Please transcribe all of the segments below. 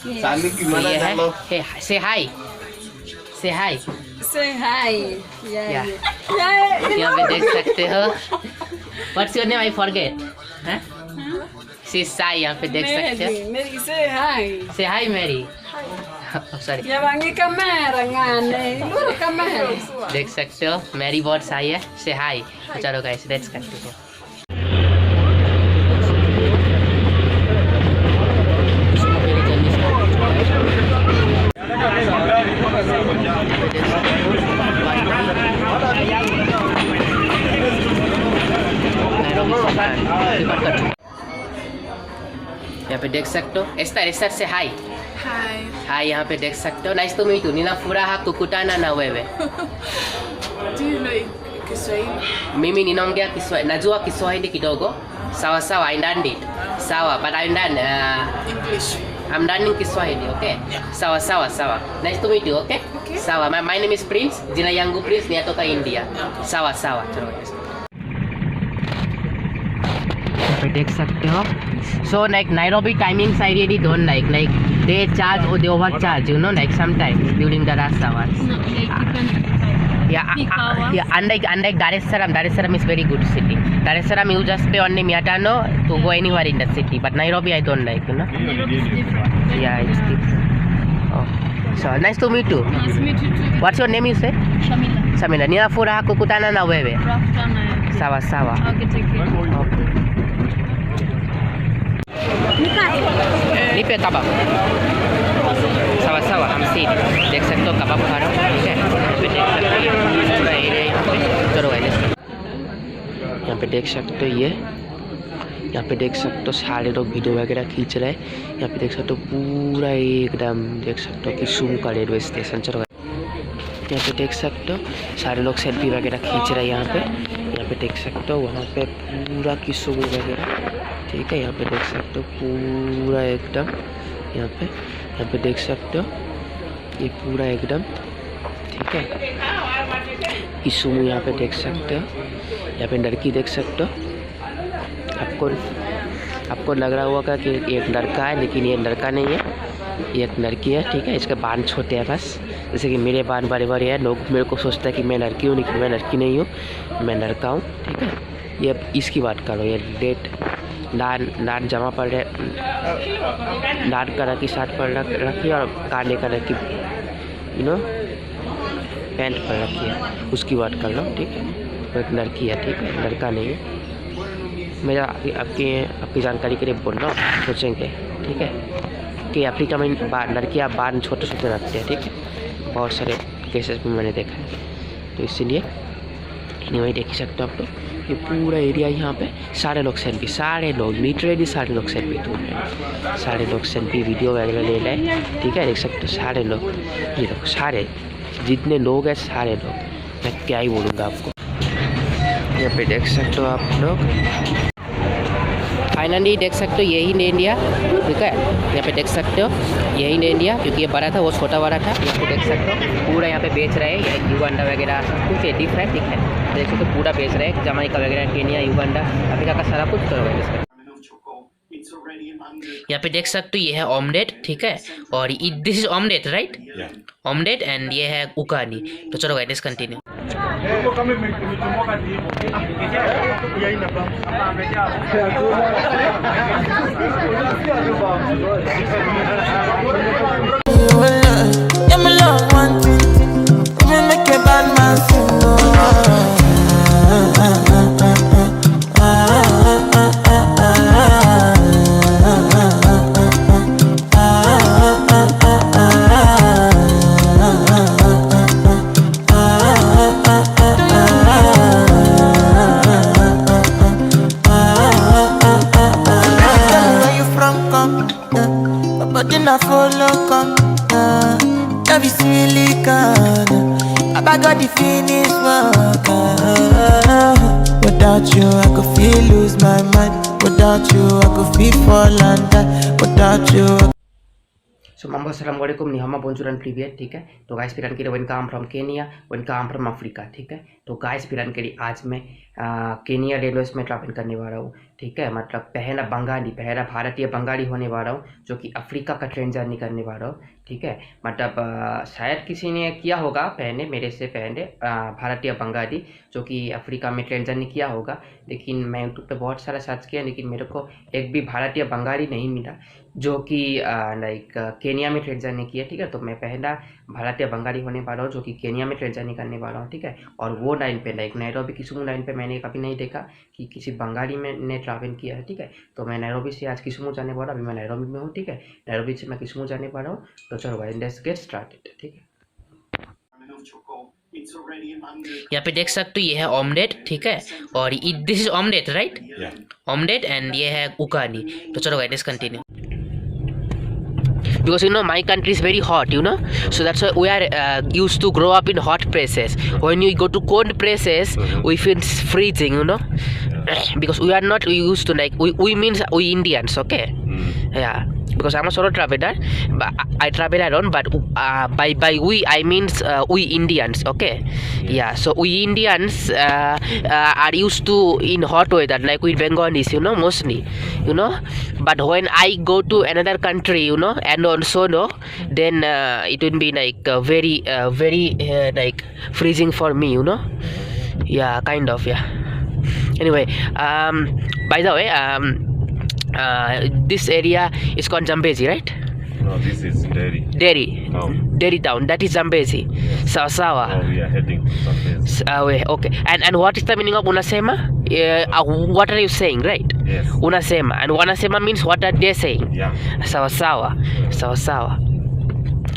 Hey, say hi. Say hi. Say hi. Yeah. यहाँ पे देख सकते हो. What's your name? I forget. Huh? She's Sai. यहाँ पे देख सकते हो. Mary, say hi. Say hi, Mary. Oh, sorry. Jawangi kamera ngane. Luru kamera. देख सकते हो मैरी बहुत सही है. Say hi. चलो guys, let's continue. यहाँ पे देख सकते हो. एस्टर से हाय. हाय. यहाँ पे देख सकते हो. Nice to meet you. ninafuraha kukutana na wewe. Do you know Kiswahili? Mimi ninaongea Kiswahili. Najua Kiswahili kidogo. Sawa sawa, I learned it. Sawa, but I learned English. I'm learning Kiswahili, okay? Yeah. Sawa. Nice to meet you, okay? Okay. Sawa. My name is Prince. Jina yangu Prince, natoka India. Sawa. चलो guys. यहाँ पे देख सकते हो. So like Nairobi timings I really don't like they charge or they overcharge, you know, like sometimes during the rush hours. No, like depends. Yeah, unlike Dar es Salaam is very good city. Dar es Salaam you just pay only Miatano to go anywhere in the city, but Nairobi I don't like, you know. Nairobi is different. Yeah, it's different. Oh, so nice to meet you. Nice to meet you too. What's your name, you say? Shamila. Ninafuraha kukutana na wewe. Sawa. Okay, take care. Okay. Nipe kebab. Sawa, हम seat देख सकते हो कबाब खा रहा हूँ. ठीक है, यहाँ पे देख सकते हो पूरा एरिया यहाँ पे. चलो यहाँ पे देख सकते हो ये. यहाँ पे देख सकते हो सारे लोग वीडियो वगैरह खींच रहे हैं. यहाँ पे देख सकते हो पूरा एकदम देख सकते हो किसुमु का रेलवे स्टेशन. चलो यहाँ पे देख सकते हो सारे लोग सेल्फी वगैरह खींच रहे हैं यहाँ पे. यहाँ पे देख सकते हो वहाँ पे पूरा किसुमु वगैरह. ठीक है, यहाँ पे देख सकते हो पूरा एकदम. यहाँ पे देख सकते हो ये पूरा एकदम. ठीक है, किसुमु यहाँ पे देख सकते हो. यहाँ पे लड़की देख सकते हो. आपको लग रहा होगा कि एक लड़का है, लेकिन ये लड़का नहीं है, ये एक लड़की है. ठीक है, इसके बाल छोटे हैं बस. जैसे कि मेरे बाल बड़े बड़े हैं. लोग मेरे को सोचते हैं कि मैं लड़की हूँ, लेकिन मैं लड़की नहीं हूँ, मैं लड़का हूँ. ठीक है, ये इसकी बात करो. ये डेट लाल जमा पड़ रहे, लाल कलर की शर्ट पर रखी और काले कलर की पैंट पर रखी है. उसकी बात कर लो. ठीक है, वो एक लड़की है. ठीक है, लड़का नहीं है. मेरा आपकी जानकारी के लिए बोल रहा हूँ. सोचेंगे ठीक है कि अफ्रीका में लड़कियाँ बाल छोटे रखते हैं. ठीक है, बहुत सारे केसेस में मैंने देखा है. तो इसीलिए वही देख सकते हो आप लोग. ये पूरा एरिया यहाँ पे सारे लोग सेल्फी, लिटरली सारे लोग सेल्फी तो सारे लोग सेल्फी वीडियो वगैरह ले रहे. ठीक है, देख सकते हो सारे लोग. ये लोग सारे जितने लोग हैं सारे लोग, मैं क्या ही बोलूँगा आपको. यहाँ पे देख सकते हो आप लोग. फाइनली देख सकते हो यही इंडिया. ठीक है, यहाँ पे देख सकते हो यही इंडिया, क्योंकि ये बड़ा था वो छोटा वाला था. यहाँ पे देख सकते हो पूरा यहाँ पे बेच रहे हैं. युगांडा वगैरह सब कुछ डिफरेंट. ठीक है, देख सकते हो पूरा बेच रहे हैं. जमाइका वगैरह, केनिया, युगांडा, अफ्रीका का सारा कुछ करोगे इसका. यहाँ पे देख सकते हो ये है ऑमलेट. ठीक है, और this is omelette right. Omelette and ये है उकानी. तो चलो guys continue. I got the finish work. Without you, I could feel lose my mind. Without you, I could feel fall and die. Without you. So mambo assalamu alaikum, ni hama bonjour and privyet, ठीक है। तो guys पिरान के लिए welcome from Kenya, welcome from Africa, ठीक है। तो guys पिरान के लिए आज मैं केनिया रेलवेज में ट्रैवल करने वाला हूँ, ठीक है। मतलब पहला भारतीय बंगाली होने वाला हूँ जो कि अफ्रीका का ट्रेन जर्नी करने वाला हूँ, ठीक है। मतलब शायद किसी ने किया होगा मेरे से पहले भारतीय बंगाली जो कि अफ्रीका में ट्रेन जर्नी किया होगा, लेकिन मैं यूट्यूब पे बहुत सारा सर्च किया लेकिन मेरे को एक भी भारतीय बंगाली नहीं मिला जो कि लाइक केनिया में ट्रेन जर्नी किया, ठीक है। तो मैं पहला भारतीय बंगाली होने वाला हूँ जो कि केनिया में ट्रेन जर्नी करने वाला हूँ, ठीक है। और वो लाइन पे लाइक नैरोबी किसुमू लाइन पे मैंने कभी नहीं देखा कि किसी बंगाली में ने ट्रैवल किया है, ठीक है। तो मैं नैरोबी से आज किसुमू जाने वाला, अभी मैं नैरोबी में हूँ, ठीक है। नैरोबी से मैं किसुमू जाने वाला हूँ। तो चलो भाई लेट्स गेट स्टार्टेड, ठीक है। यहाँ पे देख सकते हो ये है ऑमलेट, ठीक है। और this is omelette right, omelette and ये है उकानी। तो चलो guys continue. Because you know my country is very hot, you know, so that's why we are used to grow up in hot places. When you go to cold places we feel freezing, you know, because we are not used to like we means we Indians, okay. Yeah, because I'm a solo traveler, but I travel alone, but by we I means we Indians, okay. Yeah, so we Indians are used to in hot weather like we Bengalis, you know, mostly, you know. But when I go to another country, you know, and also no, then it will be like very like freezing for me, you know. Yeah, kind of, yeah. Anyway, by the way, this area is called Zambezi, right? No, this is Derry. Derry town. That is Zambezi. Yes. Sawa. Oh, we are heading to Zambezi. Okay. And what is the meaning of unasema? What are you saying, right? Yes. Unasema. And wanasema means what are they saying? Yeah. Sawa.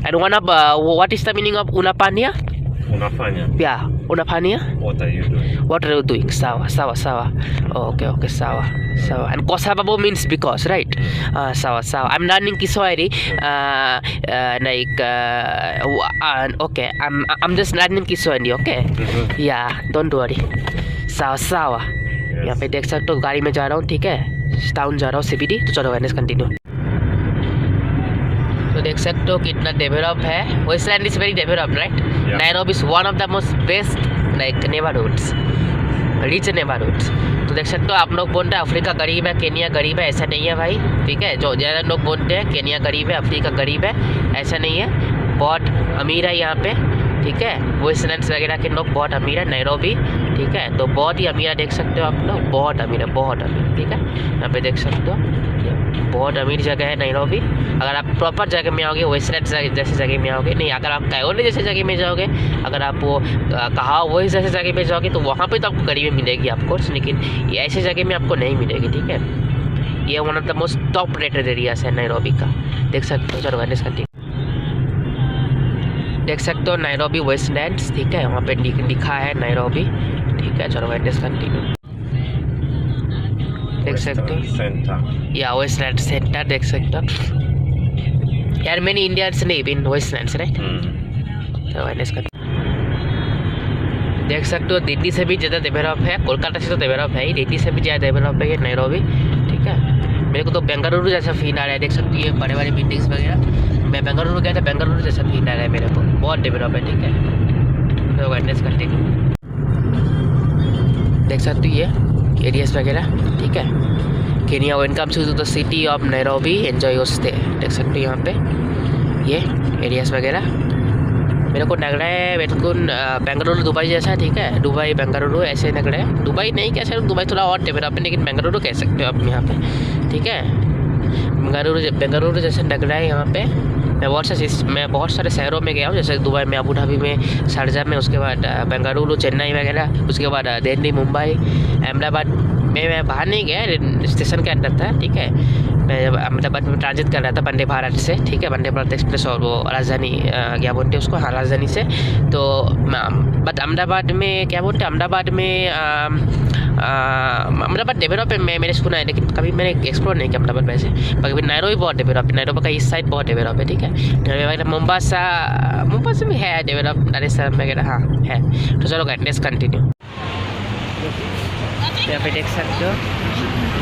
And what is the meaning of unapania? Unafanya. Yeah, unapania. What are you doing? What are you doing? Sawa. Oh, okay, sawa. And kwa sababu means because, right? Sawa. I'm learning Kiswahili. Okay, I'm just learning Kiswahili, okay? Yeah, don't worry. Sawa. Yes. यहाँ पे देख सकते हो गाड़ी में जा रहा हूँ, ठीक है। टाउन जा रहा हूँ CBD। तो चलो गाइस कंटिन्यू। तो देख सकते हो कितना डेवलप है। Westland is very develop, right. Nairobi is one of the most best like neighbourhoods, rich neighbourhoods. तो देख सकते हो आप लोग बोलते हैं अफ्रीका गरीब है, केनिया गरीब है, ऐसा नहीं है भाई, ठीक है। जो ज़्यादा लोग बोलते हैं केनिया गरीब है, अफ्रीका गरीब है, ऐसा नहीं है। बहुत अमीर है यहाँ पे, ठीक है। वेस्टलैंड वगैरह के लोग बहुत अमीर है, नैरोबी, ठीक है। तो बहुत ही अमीर है, देख सकते हो आप लोग, बहुत अमीर है, ठीक है। यहाँ पे देख सकते हो बहुत अमीर जगह है नैरोबी। अगर आप प्रॉपर जगह में आओगे, वेस्टलैंड जैसे जगह में आओगे, नहीं अगर आप कायोले जैसे जगह में जाओगे, अगर आप वो कहा वही जैसे जगह में जाओगे तो वहाँ पे तो आपको गरीबी मिलेगी आपको, लेकिन ये ऐसे जगह में आपको नहीं मिलेगी, ठीक है। ये one of the most top rated areas है नैरोबी का, देख सकते हो। चलो गाइस कंटिन्यू। देख सकते हो नैरोबी वेस्टलैंड्स, ठीक है। वहाँ पे लिखा है नैरोबी, ठीक है। चलो गाइस कंटिन्यू। देख सकते हो या वेस्टलैंड सेंटर, देख सकते हो यार। Many Indians live in Westlands, right. तो गाइस देख सकते हो दिल्ली से भी ज़्यादा डेवलप है, कोलकाता से तो डेवलप है ही, दिल्ली से भी ज़्यादा डेवलप है ये नैरोबी, ठीक है। मेरे को तो बेंगलुरु जैसा फील आ रहा है, देख सकते हो ये बड़े बड़े बिल्डिंग्स वगैरह। मैं बेंगलुरु गया था, बेंगलुरु जैसा फील आ रहा है मेरे को, बहुत डेवलप है, ठीक है। तो गाइस कंटिन्यू। देख सकते हो ये एरियाज वगैरह, ठीक है। Kenya welcome to the city of Nairobi, enjoy your stay. देख सकते हो यहाँ पे ये एरियाज वगैरह। मेरे को लग रहा है बिल्कुल बेंगलुरु दुबई जैसा, ठीक है। दुबई बेंगलुरु ऐसे लग रहा है। दुबई नहीं कह सकते, दुबई थोड़ा और डेवलप है, लेकिन बेंगलुरु कह सकते हो आप यहाँ पे, ठीक है। बेंगलुरु जैसे लग रहा है यहाँ पे। मैं बहुत सारे शहरों में गया हूँ, जैसे दुबई में, अबू धाबी में, शारजा में, उसके बाद बेंगलुरु, चेन्नई वगैरह, उसके बाद दिल्ली, मुंबई, अहमदाबाद में मैं बाहर नहीं गया, स्टेशन के अंदर था, ठीक है। मैं जब अहमदाबाद में ट्रांजिट कर रहा था वंदे भारत से, ठीक है। वंदे भारत एक्सप्रेस और वो राजधानी क्या बोलते हैं उसको, हाँ राजधानी से। तो बट अहमदाबाद में क्या बोलते हैं, अहमदाबाद डेवलप है, मैंने सुना है, लेकिन कभी मैंने एक्सप्लोर नहीं किया अहमदाबाद वैसे। बाकी नैरोबी बहुत डेवलप है, नैरोबी का इस साइड बहुत डेवलप है, ठीक है। नैरोबी वगैरह मुंबासा में है डेवलप, दार एस सलाम वगैरह, हाँ है। तो चलो गाइस कंटिन्यू। यहाँ पे देख सकते हो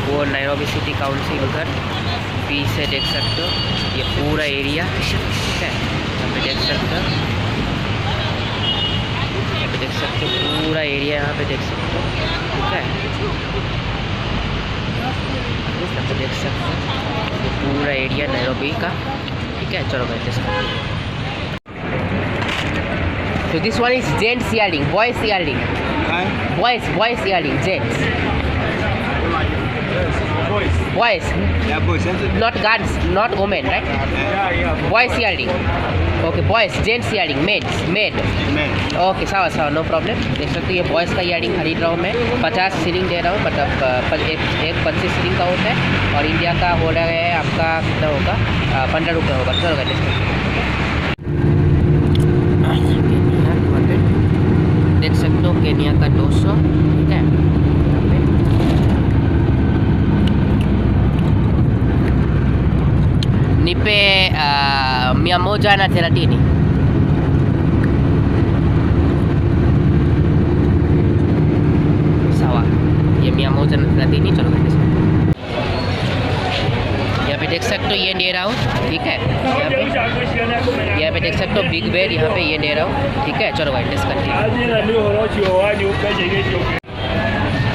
वो नैरोबी सिटी काउंसिल उधर, पीछे देख सकते हो ये पूरा एरिया, ठीक है। यहाँ पे देख सकते हो, यहाँ पे देख सकते हो पूरा एरिया, यहाँ पे देख सकते हो, ठीक है। यहाँ पे देख सकते हो ये पूरा एरिया नैरोबी का, ठीक है। चलो भाई discuss. So this one is gents earring, boys earring, boys earring, gents. Boys. Yeah, boys. Not girls, not women, right? Boys earring. Okay, boys, gents earring, maid. Okay, सावा सावा, no problem. देख सकते हो ये बॉयज़ का earring खरीद रहा हूँ मैं, 50 सीलिंग दे रहा हूँ, मतलब एक 25 सीलिंग का होता है, और इंडिया का हो रहा है आपका कितना होगा, 15 रुपये होगा। चलो गाइस देख सकते हो केनिया का 200, ठीक है। Nipe 130. Sawa. ये 130. चलो यहाँ पे देख सकते हो ये ले रहा हूँ, ठीक है। यहाँ पे देख सकते हो बिग बेड, यहाँ पे ये ले रहा हूँ, ठीक है। चलो भाई डिस्कस।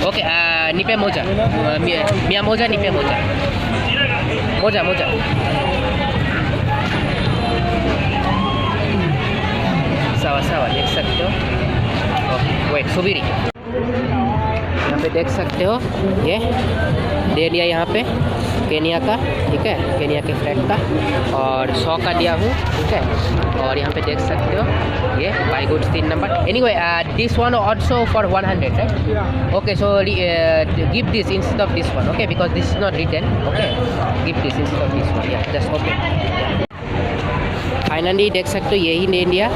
ओके, निपे मोजा, मिया मोजा, निपे मोजा, मोजा सावा देख सकते हो। वेट सुबीरी, यहाँ पे देख सकते हो ये दे दिया यहाँ पे केनिया का, ठीक है। केनिया के फ्लैट का, और 100 का दिया हूँ, ठीक है। और यहाँ पे देख सकते हो ये by goods 3 number. Anyway this one also for 100, right? Okay, so give this instead of this one, okay, because this is not return, okay. Give this instead of this one, या जस्ट ओके। फाइनली देख सकते हो यही ले लिया,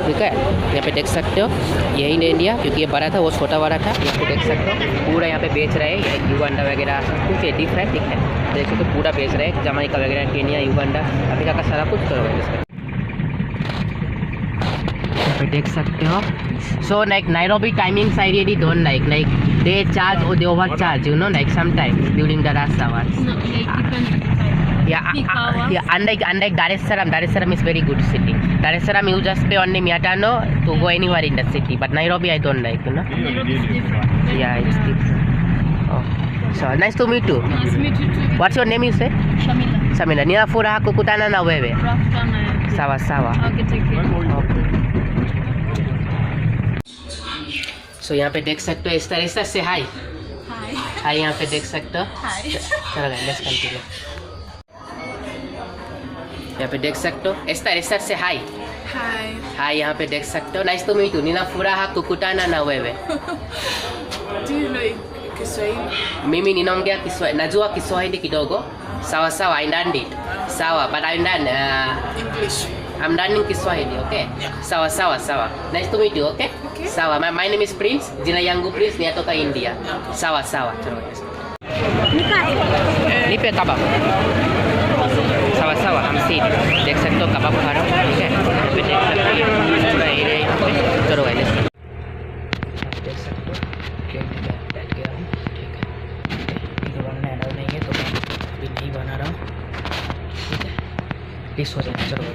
ठीक है। यहाँ पे देख सकते हो यही ले लिया, क्योंकि ये बड़ा था वो छोटा वाला था। यहाँ पे देख सकते हो पूरा यहाँ पे बेच रहे हैं, युगांडा वगैरह कुछ डिफ है, ठीक है। देख सकते हो पूरा बेच रहे हैं, जमाइका वगैरह, केनिया, युगांडा, अफ्रीका का सारा कुछ करो इसमें। यहाँ पे देख सकते हो। So like Nairobi timings I really don't like they charge or they overcharge, you know, like sometimes during the rush hours. No, like depends. Yeah, unlike Dar es Salaam is very good city. Dar es Salaam you just pay only Miatano to go anywhere in the city, but Nairobi I don't like, you know. Nairobi is different. Yeah, it's different. Oh, so nice to meet you. Nice to meet you too. What's your name, you say? Shamila. Nia furaha kukutana na wewe. Sawa. Okay, take care. Okay. So यहाँ पे देख सकते हो इस तरह से हाय यहाँ पे देख सकते हो। चलो लेट्स कंटिन्यू। यहाँ पे देख सकते हो इस तरह से हाय यहाँ पे देख सकते हो। Nice to meet you. Nina furaha kukutana na wewe. Do you know Kiswahili? Mimi ninaongea Kiswahili, najua Kiswahili kidogo. Sawa, I learned it. Sawa, but I learned English. I'm learning Kiswahili, okay? Yeah. Sawa. Nice to meet you, okay? Sawa, my name is Prince. Jina yangu Prince, niyatoka India. Sawa. Chalo. Nipe kebab. Sawa, हम seat देख सकते हो कबाब खा रहा हूँ, ठीक है। देख सकते हो पूरा एरिया यहाँ पे। चलो भाई देख सकते हो क्या बैठ गया हूँ, ठीक है। वीडियो बनाना अलाउ नहीं है तो मैं अभी नहीं बना रहा हूँ, ठीक है। प्लीज हो जाएगा। चलो भाई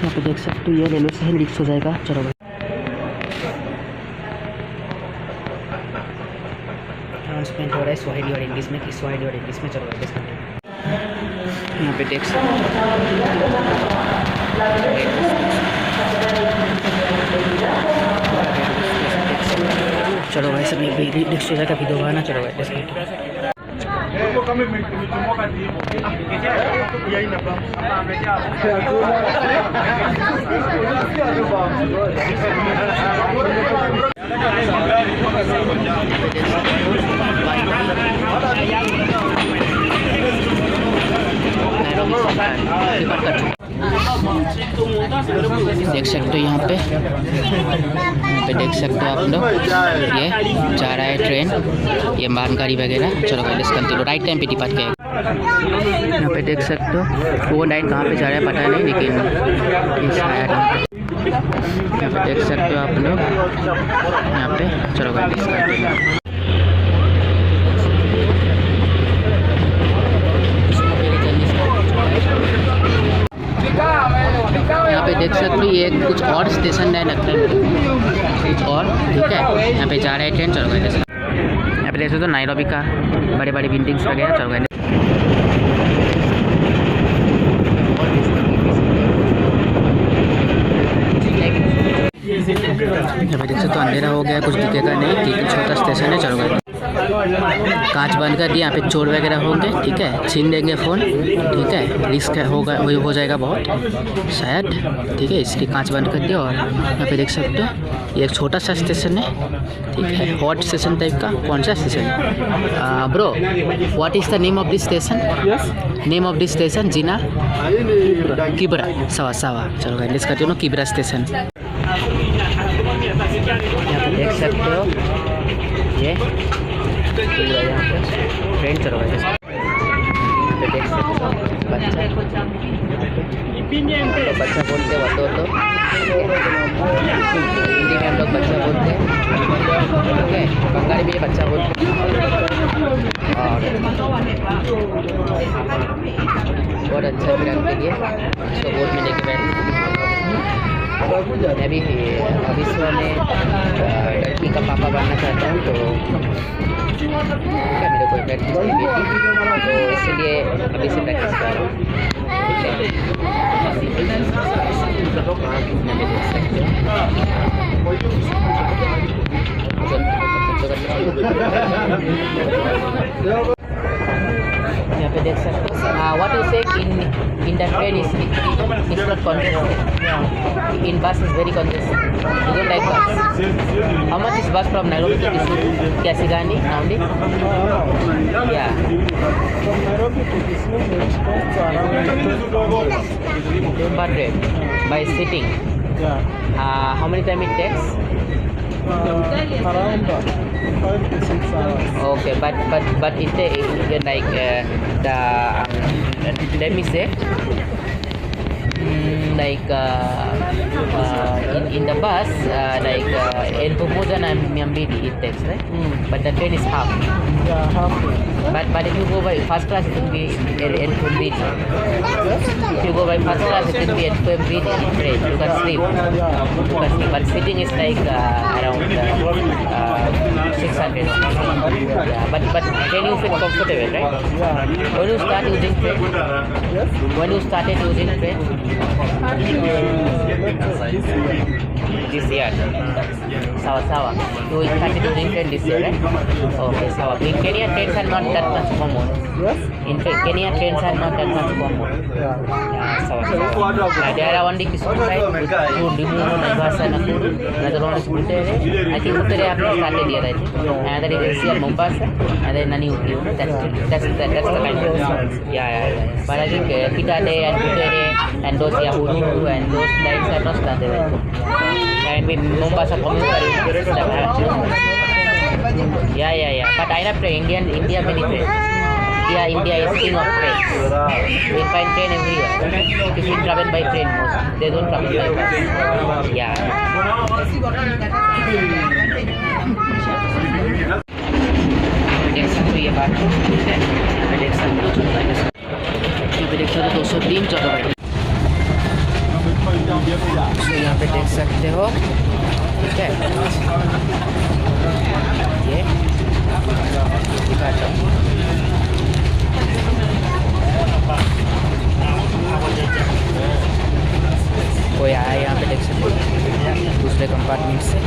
यहाँ पे देख सकते हो ये रेलवे स्टेशन लिफ्ट हो जाएगा। चलो भाई अनाउंसमेंट हो रहा है स्वाहिली और इंग्लिश में, स्वाहिली और इंग्लिश में। चलो भाई यहाँ पे देख सकते हो। चलो भाई सब लिफ्ट हो जाएगा, वीडियो बनाना। चलो भाई देख सकते हो यहाँ पे देख सकते हो आप लोग, ये जा रहा है ट्रेन, ये मालगाड़ी वगैरह। चलो गाइस कंटिन्यू। राइट टाइम पे डिपार्ट किया। यहाँ पे देख सकते हो वो लाइन कहाँ पे जा रहा है पता नहीं, लेकिन यहाँ पे देख सकते हो आप लोग यहाँ पे। चलो गाइस कंटिन्यू। देख सकते हो ये कुछ और स्टेशन है लगता है कुछ और, ठीक है। यहाँ पे जा रहे हैं ट्रेन, चलो गाइस। यहाँ पे देख सकते हो नायरोबी का बड़े बड़े बिल्डिंग्स वगैरह, चलो गाइस। यहाँ पे देख सकते हो अंधेरा हो गया, कुछ दिखेगा नहीं, ठीक है। छोटा स्टेशन है, चलो गाइस। कांच बंद कर दिया, यहाँ पे चोर वगैरह होंगे, ठीक है। छीन देंगे फ़ोन, ठीक है। रिस्क होगा, हो जाएगा बहुत शायद, ठीक है। इसलिए कांच बंद कर दिया। और यहाँ पे देख सकते हो ये एक छोटा सा स्टेशन है, ठीक है। हॉट स्टेशन टाइप का। कौन सा station? Bro, what is the name of this station? Name of this station? जीना किबरा सवा सवा। चलो गाइस करते हो किबरा स्टेशन। यहाँ पे देख सकते हो ये यहाँ पे ट्रेन चल रहा है। यहाँ पे देख सकते हो बच्चा बोलते तो हिंदी में हम लोग बच्चा बोलते हैं, ठीक है। बंगाली में ये बच्चा बोलते हैं। और बहुत अच्छा विराट के लिए इसको वोट मिलने के बाद मैं भी भविष्य में लड़की का पापा बनना चाहता हूँ, तो मेरे को प्रैक्टिस करनी थी, तो इसलिए अभी से प्रैक्टिस कर रहा हूँ, यहाँ पे देख सकते हो। व्हाट यू से in the train is not congested. In bus is very congested. You don't like bus? How much is bus from Nairobi to Kisumu? Kiasigani, Naundi? Yeah. From Nairobi to Kisumu, it costs around 200 by sitting. Yeah. How many time it takes? Around 5 to 6 hours. Okay, but it like let me say. Like in the bus, like El Pumujan and Miambidi it takes, right? But the train is half. Yeah, half. But if you go by first class, it will be El Pumujan. If you go by first class, it will be El Pumujan train. You can sleep. You can sleep. But sitting is like around 600. Yeah. But can you feel comfortable, right? Yeah. When you start using train? Yes. When you started using train? This year. Sawa. You started using train this year, right? Okay, sawa. In Kenya, trains are not that much common. Yes. In Kenya, trains are not that much common. Yeah. Sawa. There are only Kisumu side, Kisumu, Naivasha, Nakuru. Another one is Butere. I think Butere have started here, I think. And then you can see Mombasa, and then Naihati. That's the kind of. Yeah. But I think Kitale and Butere and those Yahoo and those lines are not started, I think. And with Mombasa community. Yeah. But I have train. India many trains. India is king of trains. We find train everywhere. If you travel by train, most they don't travel by bus. Yeah. देख सकते हो ये बात है। देख सकते हो 203 चलो भाई। तो यहाँ पे देख सकते हो, ठीक है। ये दिखाता हूँ। कोई आया यहाँ पे, देख सकते हो दूसरे कंपार्टमेंट से।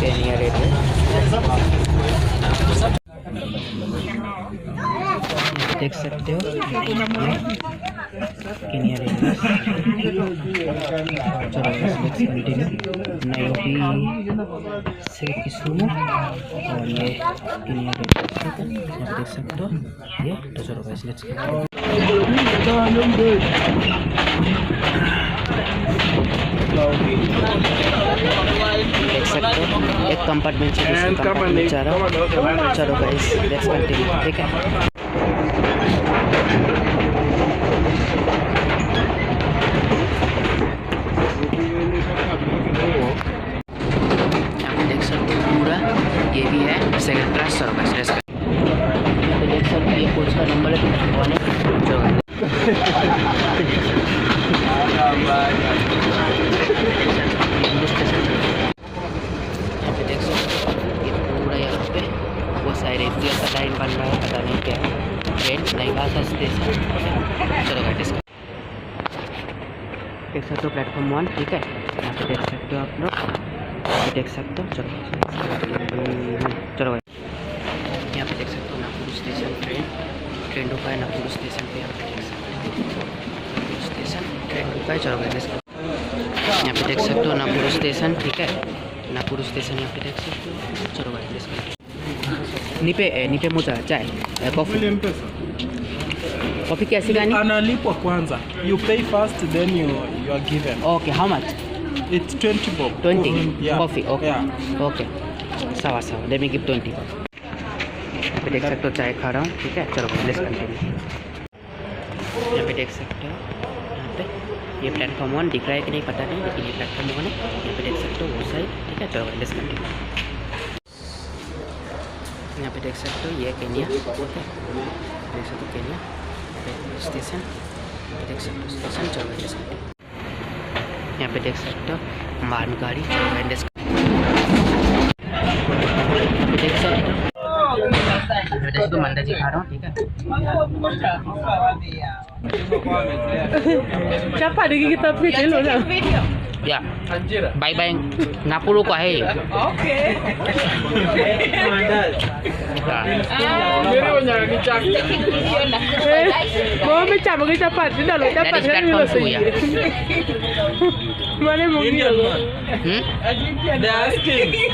केनिया रेलवे देख सकते हो, केनिया रेलवे। चलो लेट्स कंटिन्यू। नाइरोबी से किसुमु और ये केनिया रेलवे यहाँ पे देख सकते हो ये। तो चलो गाइस लेट्स कंटिन्यू। देख सकते हो एक कंपार्टमेंट से दूसरे कंपार्टमेंट जा रहा हूँ। चलो गाइस लेट्स कंटिन्यू, ठीक है। यहाँ पे देख सकते हो पूरा ये भी है सेकंड क्लास। चलो गाइस लेट्स यहाँ पे देख सकते हो ये कोच का नंबर है, 1 है। चलो ट्रेन नाईघाटा स्टेशन। चलो गाइस देख सकते हो प्लेटफॉर्म 1, ठीक है। यहाँ पे देख सकते हो आप लोग, देख सकते हो। चलो चलो गाइस यहाँ पे देख सकते हो नागपुर स्टेशन, ट्रेन रुका है नागपुर स्टेशन पे। यहाँ पे देख सकते हो नागपुर स्टेशन, ट्रेन रुका है। चलो गाइस यहाँ पे देख सकते हो नागपुर स्टेशन, ठीक है। नागपुर स्टेशन यहाँ पे देख सकते हो। चलो guys nipe moja chai coffee kiasi gani? Analipwa kwanza. You pay first, then you are given. Okay, how much? It's 20 bob. 20 Yeah. coffee, okay. Yeah. Okay, sawa let me give 20 bob. यहाँ पे देख सकते हो चाय खा रहा हूँ, ठीक है। चलो लेट्स कंटिन्यू। यहाँ पे देख सकते हो, यहाँ पे ये प्लेटफॉर्म 1 दिख रहा है कि नहीं पता नहीं, लेकिन ये प्लेटफॉर्म 1 है। यहाँ पे देख सकते हो वो साइड, ठीक है। चलो लेट्स कंटिन्यू। यहाँ पे देख सकते हो ये केन्या, ठीक है। देख सकते हो केन्या स्टेशन, देख सकते हो स्टेशन। चलो लेट्स कंटिन्यू। यहाँ पे देख सकते हो मालगाड़ी, यहाँ पे देख सकते हो मंदा जी खा रहा हूँ, ठीक है। या बाय बाय नापुरो का है।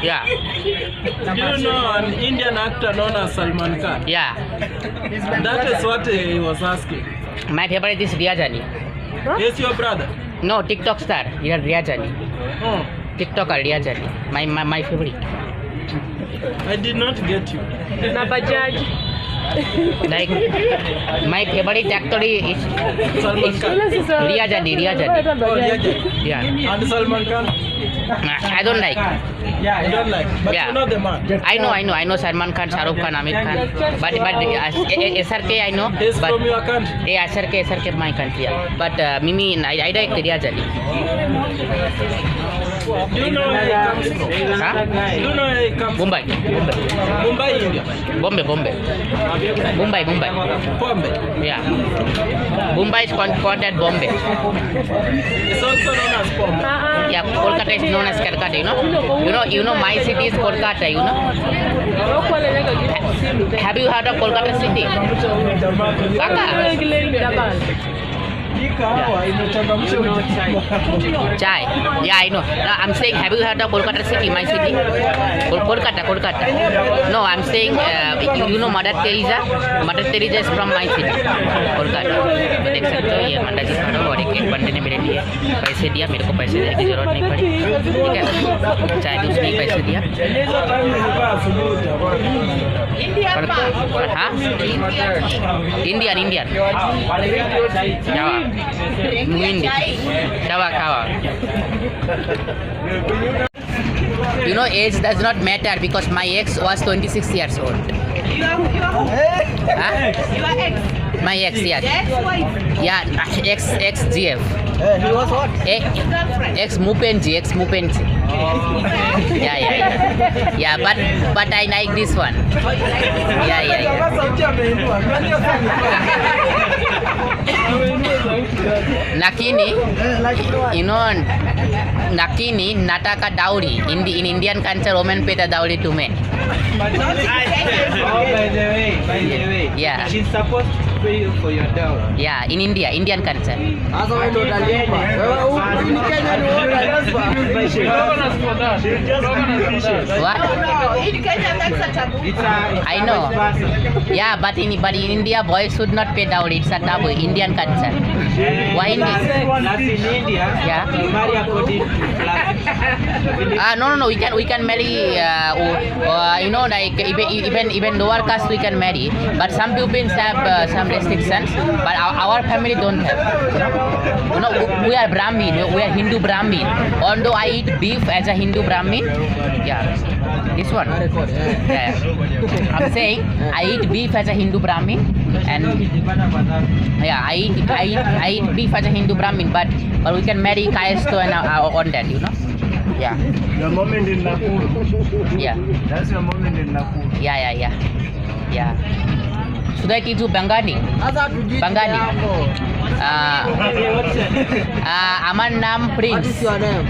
Yeah. Do you know an Indian actor known as Salman Khan? Yeah. That is what he was asking. My favorite is Riya Jani. Is your brother? No, TikTok star. Riya Jani. Oh, TikToker Riya Jani. My favorite. I did not get you. Like my favorite actor is Salman Khan. Riya Jani. Oh, Riya Jani. Yeah. And Salman Khan? I don't like. Yeah, you don't like. But Yeah. you know the man. I know Salman Khan, Shah Rukh Khan, Amir Khan. But SRK I know. He's But from your country. SRK my country. Yeah. But Mimi I like Riya Jani. Do you know where he comes from? Huh? Do you know where he comes from? Mumbai. Mumbai, India. Bombay. Mumbai. Bombay. Yeah. Mumbai is called at Bombay. It's also known as Bombay. Yeah, Kolkata is known as Kolkata, you know my city is Kolkata, you know. Have you heard of Kolkata city? Dhaka. Chai. Yeah, I know. No, I'm saying, have you heard of Kolkata city, my city? Kolkata. No, I'm saying, you know Mother Teresa? Mother Teresa is from my city, Kolkata. तो देख सकते हो ये मंडा जी खड़ा और एक बंदे ने मेरे लिए पैसे दिया, मेरे को पैसे देने की जरूरत नहीं पड़ी, ठीक है। चाय भी उसने पैसे दिया। हाँ Indian Dawa Kawa. You know, age does not matter because my ex was 26 years old. Huh? Your ex? My ex, yes. Ex-wife? Yeah, ex GF. He was what? Ex Mupenji. Yeah, but I like this one. Yeah. Nakini, you know, Nakini, Nataka dowry. In Indian culture, women pay the dowry to men. By the way. Yeah. She's supposed to pay you for your dowry. Yeah, in Indian culture. What? I know. Yeah, but in India, boys should not pay dowry. It's a taboo. Indian culture. Why in this? Plus in India, Yeah. you marry according to No. We can marry. You know, like even lower caste we can marry. But some people have some restrictions. But our family don't have. You know, we are Brahmin. We are Hindu Brahmin. Although I eat beef as a Hindu Brahmin. Yeah. This one. Yeah. I'm saying I eat beef as a Hindu Brahmin, and yeah, I eat beef as a Hindu Brahmin, but we can marry caste and on that, you know. Yeah. your moment in Nakuru. Yeah. That's your moment in Nakuru. Yeah. should I teach you Bengali? Bengali. Amar naam Prince. What is your name?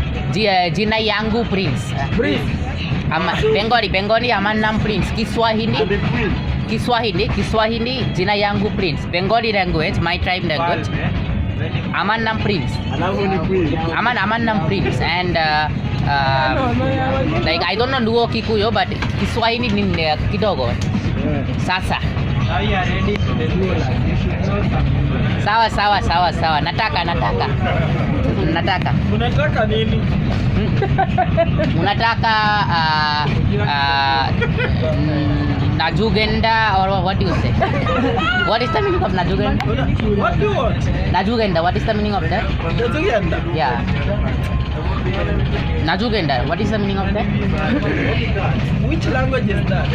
Jina yangu Prince. Prince. Bengali amar naam Prince. Kiswahili jina yangu Prince. Bengali language, my tribe language. Amar naam Prince. Amar naam Prince. And like I don't know Luo Kikuyo, but Kiswahili ni kidogo. Sasa. Sawa. Nataka. Unataka nini? Unataka Najugenda, or what do you say? What is the meaning of Najugenda? What do you want? Najugenda, what is the meaning of that? Najugenda. Yeah. Najugenda, what is the meaning of that? Which language is that?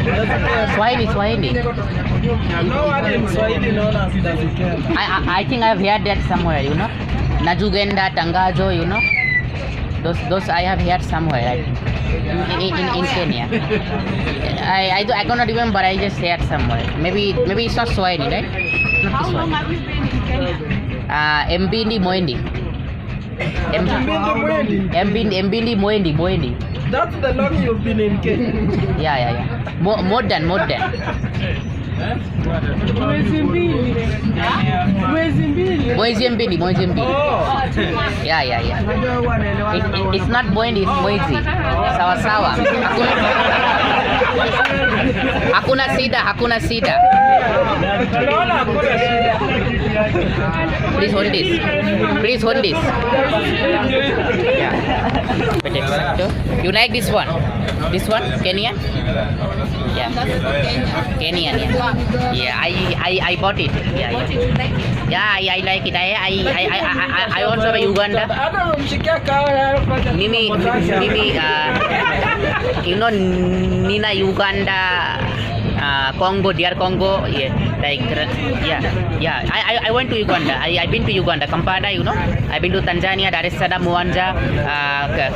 Swahili. No one in Swahili known as Najugenda. I think I've heard that somewhere, you know. Najugenda, Tangazo, you know. Those I have heard somewhere, right? In Kenya. I cannot remember. I just heard somewhere. Maybe it's not Swahili, right? Not Swahili. Mbindi Moendi. Mbindi Moendi. That's the long you've been in Kenya. Yeah. Modern. Mwezi mbili. Oh. Yeah. It's not Moendi, it's Mwezi. Sawa. Hakuna sida. Please hold this. Yeah. You like this one? Kenya? Yeah. Kenyan. Yeah, I bought it. Yeah. I like it. I also have Uganda. Mimi, you know, Nina Uganda, Congo, DR Congo. Yeah, like yeah. I went to Uganda. I've been to Uganda, Kampala. You know, I've been to Tanzania, Dar es Salaam, Mwanza,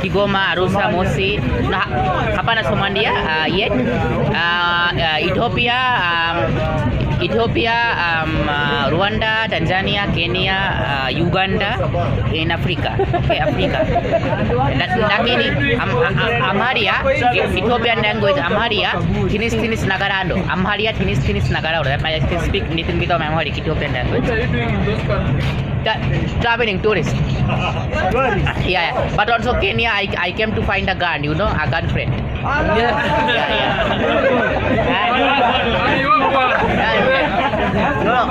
Kigoma, Arusha, Mosi. Hapa na Somalia yet. Ethiopia, Rwanda, Tanzania, Kenya, Uganda, in Africa. Okay, Africa. Lakini Amharia, Ethiopian language, Amharia, Tinis Nagarado. Amharia, Tinis Nagarado. I can speak little bit of Amharic Ethiopian language. Traveling tourist. Yeah. But also Kenya, I came to find a girl, you know, a girlfriend. Yeah. No.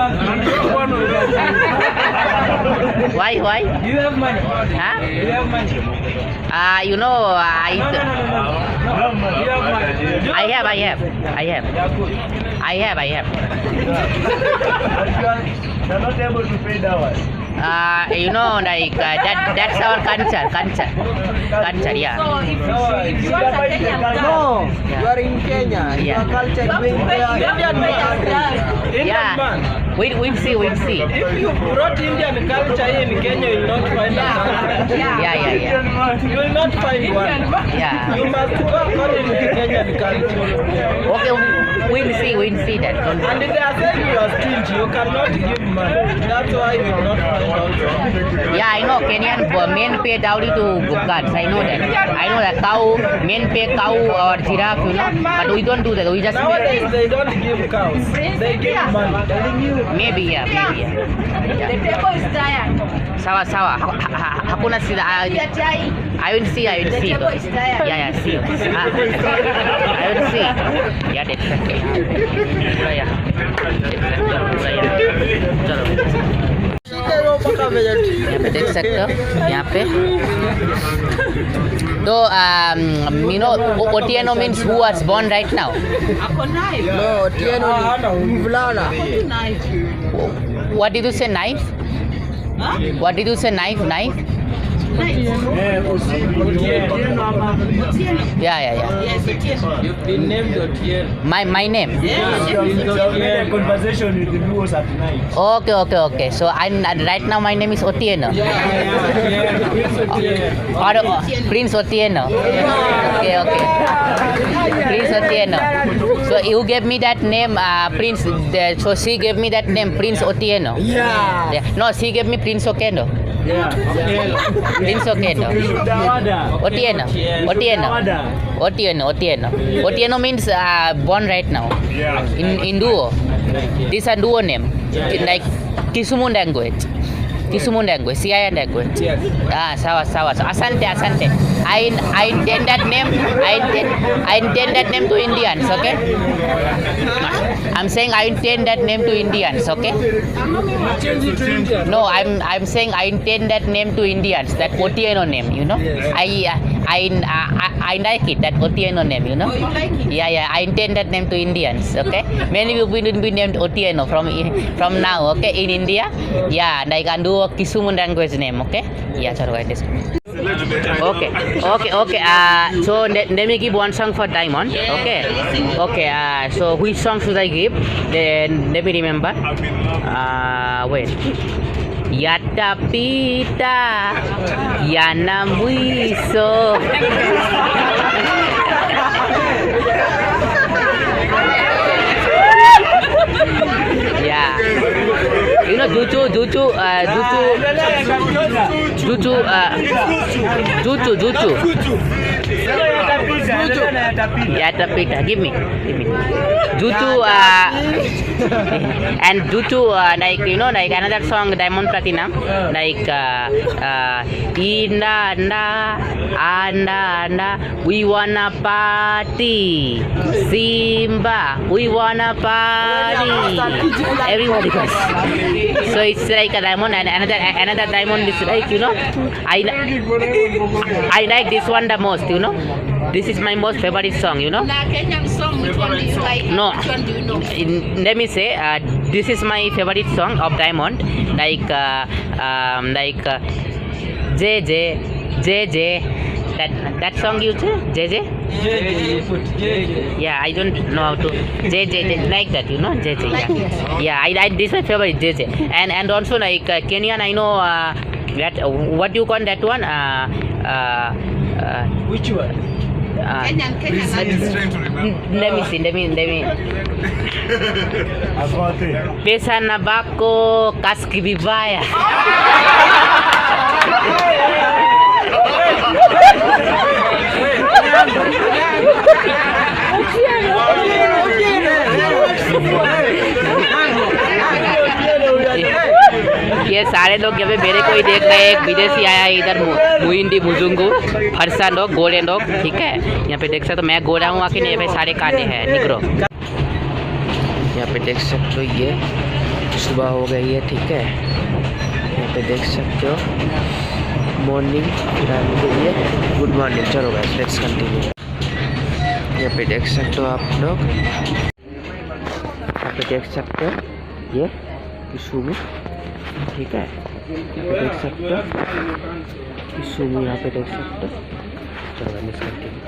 Why? Do you have money? Huh? Do you have money? You know, I Do you have money? have. You're not able to pay dollars. You know, like that's our culture, yeah. So if you want a Kenyan girl, No, you are in Kenya. Yeah. Your culture is being Indian man. Yeah. Man. We'll see. If you brought Indian culture in Kenya, you will not find a culture. Yeah. You will not find one. Yeah. You must go according to Kenyan culture. Okay, we'll see that. And if they are saying you are stingy, you cannot give money. That's why you will not find also. Yeah, I know Kenyan men pay dowry to gods. I know that cow, men pay cow or giraffe, you know. But we don't do that. We just Nowadays they don't give cows. They give money. maybe yeah. the table is tired. Sawa. Hakuna sida. I will see. The table is tired. Yeah, see. I will see. Yeah, that's okay. यहाँ पे देख सकते हो यहाँ पे तो you know Otieno means who was born right now. No, Otieno ni mvulana. What did you say, knife? What did you say, knife? Yeah. Yes, Otieno. You've been named Otieno. My name. Yeah, conversation with the viewers at night. Okay. So right now my name is Otieno. Or Prince Otieno. Okay. Prince Otieno. So you gave me that name, Prince. So she gave me that name, Prince Otieno. Yeah. No, she gave me Prince Okendo. Yeah. Prince Okendo. Otieno. Otieno means born right now. In Duo. This is a Duo name. Like Kisumu language. Siayan language. Yes. Sawa. So, asante. I intend that name to Indians, okay? I'm saying I intend that name to Indians, okay? Change it to India. No, I'm saying I intend that name to Indians, that Otieno name, you know? Yes. I like it, that Otieno name, you know? You like it? Yeah, I intend that name to Indians, okay? Many people will be named Otieno from now, okay? In India, yeah, and I can do a Kisumu language name, okay? Yeah, chalo, I just. Okay. So let me give one song for Diamond, okay? So which song should I give? Then let me remember. Wait. Yatapita Yanamuiso. Yeah. You know Juju. Yatapita. Give me. Juju and Juju like you know like another song Diamond Platinum like Anda we wanna party Simba we wanna party everybody goes. So it's like a diamond and another diamond is like you know I like this one the most, you know. This is my most favorite song, you know. Kenyan song, which one do you like? No. Which one do you know? Let me say, this is my favorite song of Diamond, like JJ. That song you say, JJ? You put JJ. Yeah, I don't know how to JJ like that, you know, JJ. Yeah, I this is my favorite JJ, and also like Kenyan, I know that what you call that one? Which one? Kenyan. Let me see. Pesa na bako kaski vibaya. ये सारे लोग यहाँ पे मेरे को ही देख रहे हैं। एक विदेशी आया है इधर मुहिंदी मुजुंगू फरसा लोग गोरे लोग, ठीक है। यहाँ पे देख सकते हो मैं गोरा हूँ आके, नहीं भाई सारे काले हैं निग्रो। यहाँ पे देख सकते हो ये सुबह हो गई है, ठीक है। यहाँ पे देख सकते हो मॉर्निंग फिराने के लिए गुड मॉर्निंग। चलो गाइस लेट्स कंटिन्यू। यहाँ पे देख सकते हो आप लोग, यहाँ पे देख सकते हो ये किसुमू, ठीक है। यहाँ पे देख सकते हो किसुमू, यहाँ पे देख सकते हो। चलो गाइस कंटिन्यू।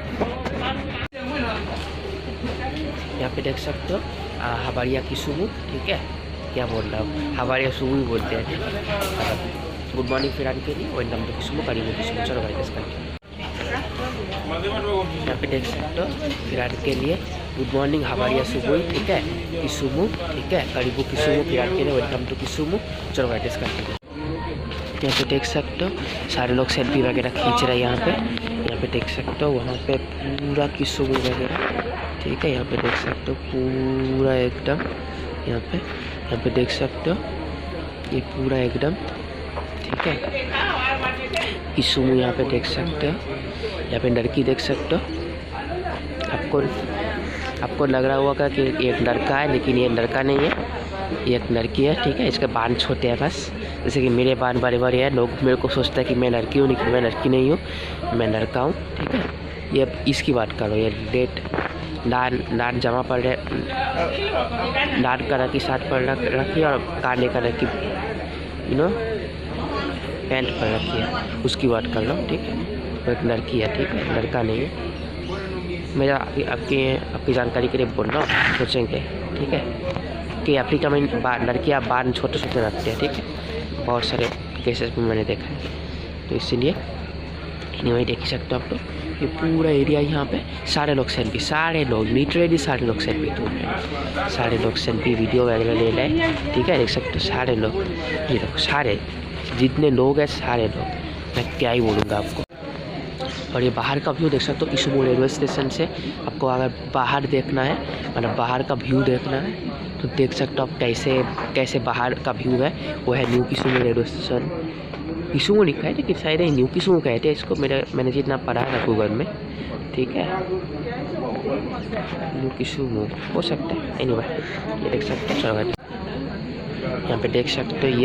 यहाँ पे देख सकते हो हबारिया किसुमू, ठीक है। क्या बोल रहा हूँ, हबारिया सुमू ही बोलते हैं। गुड मॉर्निंग फिराने के लिए वेलकम टू किसुमू, करीबू किसुमू। चलो गाइस कंटिन्यू। यहाँ पे देख सकते हो फिराने के लिए गुड मॉर्निंग हबारिया सुबह, ठीक है। किसुमू, ठीक है। करीबू किसुमू फिराने के लिए वेलकम टू किसुमू। चलो गाइस कंटिन्यू। यहाँ पे देख सकते हो सारे लोग सेल्फी वगैरह खींच रहे हैं यहाँ पे। यहाँ पे देख सकते हो वहाँ पे पूरा किसुमू वगैरह, ठीक है। यहाँ पे देख सकते हो पूरा एकदम, यहाँ पे देख सकते हो ये पूरा एकदम, ठीक है। किसुमू यहाँ पे देख सकते हो। यहाँ पे लड़की देख सकते हो। आपको लग रहा होगा कि एक लड़का है, लेकिन ये लड़का नहीं है, ये एक लड़की है, ठीक है। इसके बाल छोटे हैं बस, जैसे कि मेरे बाल बड़े बड़े हैं। लोग मेरे को सोचते हैं कि मैं लड़की हूँ, लेकिन मैं लड़की नहीं हूँ, मैं लड़का हूँ, ठीक है। ये इसकी बात करो, ये डेट लाल जमा पर लाल कलर की शर्ट पर रखी और काले कलर की यू नो पैंट पर रखी है, उसकी बात कर लो, ठीक है। वो एक लड़की है, ठीक है, लड़का नहीं है। मेरा आपकी जानकारी के लिए बोल रहा हूँ, सोचेंगे, ठीक है, कि अफ्रीका में लड़कियाँ बाल छोटे छोटे रखते हैं, ठीक है। बहुत सारे केसेस में मैंने देखा है, तो इसीलिए एनीवे देख सकते हो आप लोग। ये पूरा एरिया यहाँ पे सारे लोग सेल्फी, सारे लोग लिटरली सारे लोग सेल्फी तो हैं, सारे लोग सेल्फी वीडियो वगैरह ले रहे हैं। ठीक है, देख सकते हो सारे लोग, ये लोग सारे जितने लोग हैं सारे लोग, मैं क्या ही बोलूँगा आपको। और ये बाहर का व्यू देख सकते हो किसुमू रेलवे स्टेशन से। आपको अगर बाहर देखना है, मतलब बाहर का व्यू देखना है, तो देख सकते हो आप कैसे बाहर का व्यू है। वो है new Kisumu railway station. Kisumu लिखा है लेकिन शायद न्यू किसुमू कहते हैं इसको, मैंने जितना पढ़ा है गूगल में। ठीक है, न्यू किसुमू हो सकता है। एनीवे ये देख सकते हो, चलो यहाँ पे देख सकते हो,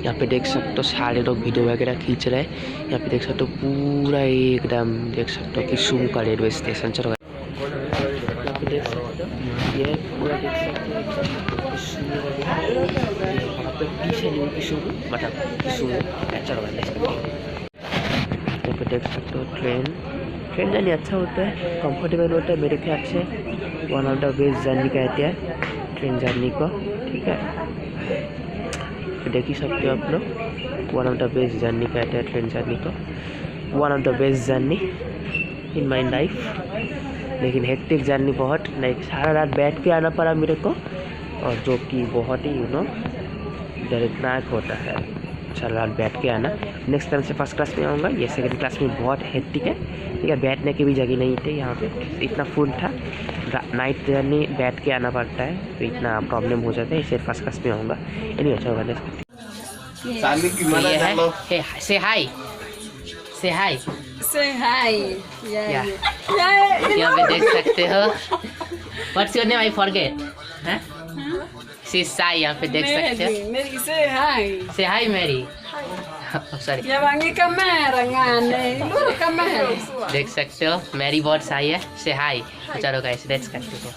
यहाँ पे देख सकते हो सारे लोग वीडियो वगैरह खींच रहे हैं। यहाँ पे देख सकते हो पूरा एकदम देख सकते हो किसुमू का रेलवे स्टेशन। चलो यहाँ पे देख सकते हो, ये पूरा देख सकते हो किसुमू वहाँ पे पीछे न्यू किसुमू, मतलब किसुमू। चलो यहाँ पे देख सकते हो ट्रेन जर्नी अच्छा होता है, कंफर्टेबल होता है मेरे ख्याल से। One of the best journey कहते हैं ट्रेन जर्नी को। ठीक है, देख ही सकते हो आप लोग, one of the best journey कहते हैं ट्रेन जर्नी को, one of the best journey in my life. लेकिन हेक्टिक जर्नी बहुत, लाइक सारा रात बैठ के आना पड़ा मेरे को, और जो कि बहुत ही दर्दनाक होता है सारा रात बैठ के आना। नेक्स्ट टाइम से फर्स्ट क्लास में आऊँगा, ये सेकंड क्लास में बहुत हेक्टिक है। ठीक है, बैठने की भी जगह नहीं थी यहाँ पे, इतना फुल था। नाइट जर्नी बैठ के आना पड़ता है तो इतना प्रॉब्लम हो जाता है, इसलिए फर्स्ट क्लास में आऊँगा। नहीं अच्छा होगा। से हाय, से हाय, Say hi. Yeah. यहाँ पे देख सकते हो। What's your name? I forget. Huh? She's Sai. यहाँ पे देख सकते हो। Mary, say hi. Say hi, Mary. Sorry. Ya wangi kamera ngane. Lu kamera. देख सकते हो मैरी बहुत सही है। से हाय। चलो गाइस लेट्स कंटिन्यू।